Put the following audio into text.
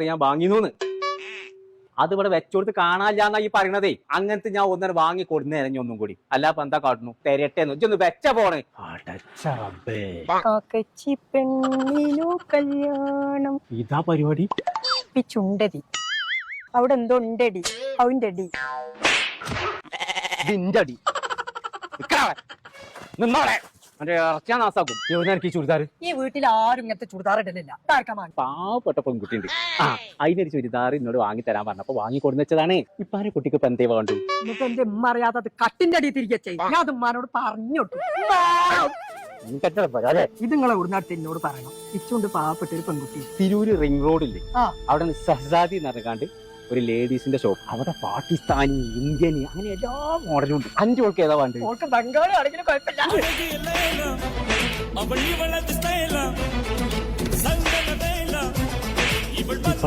ഞാൻ വാങ്ങിന്ന് അത് ഇവിടെ വെച്ചോടുത്ത് കാണാനില്ലാന്നാ ഈ പറയണതേ. അങ്ങനത്തെ ഞാൻ ഒന്നര വാങ്ങി കൊടുന്നേരം ഒന്നും കൂടി അല്ലാപ്പ എന്താ കാട്ടുന്നു തെരട്ടെന്ന് ഇജ്ജൊന്ന് വെച്ച പോണ്. കല്യാണം ഇതാ പരിപാടി. ചുണ്ടടി അവിടെ എന്തോ ഉണ്ടടി അവന്റെ അടി അടി നിന്നോളെ ഇറച്ചാ നാസാക്കും. എനിക്ക് ചുരിദാർ ഈ വീട്ടിൽ ആരും ഇങ്ങനത്തെ ചുരിദാർ ഇടലില്ല. പാവപ്പെട്ട പെൺകുട്ടിയുണ്ട്. അതിനൊരു ചുരിദാർ എന്നോട് വാങ്ങി തരാൻ പറഞ്ഞപ്പോ വാങ്ങി കൊടുന്നതാണ്. ഇപ്പാരെ കുട്ടിക്ക് ഇപ്പൊ എന്തേ വേണ്ടു? എന്നിട്ട് എന്റെ ഉമ്മ അറിയാത്തത് കട്ടിന്റെ അടി തിരികെ ചെയ്യും. ഞാൻ അത് ഉമ്മാനോട് പറഞ്ഞോട്ടു. ഇത് നിങ്ങളെ ഉടനാട്ട് എന്നോട് പറയണം. ഇച്ചുകൊണ്ട് പാവപ്പെട്ട ഒരു പെൺകുട്ടി തിരൂര് റിംഗ് റോഡില്ലേ അവിടെ സഹസാദി നടക്കാണ്ട് ഒരു ലേഡീസിന്റെ ഷോപ്പ്. അവിടെ പാകിസ്ഥാനി ഇന്ത്യന് അങ്ങനെ എല്ലാ മോഡലും ഉണ്ട്. 5 ഓൾക്ക് ഏതാ വേണ്ടത്? ഓൾക്ക് ബംഗാളി ആണെങ്കിലും കുഴപ്പമില്ല.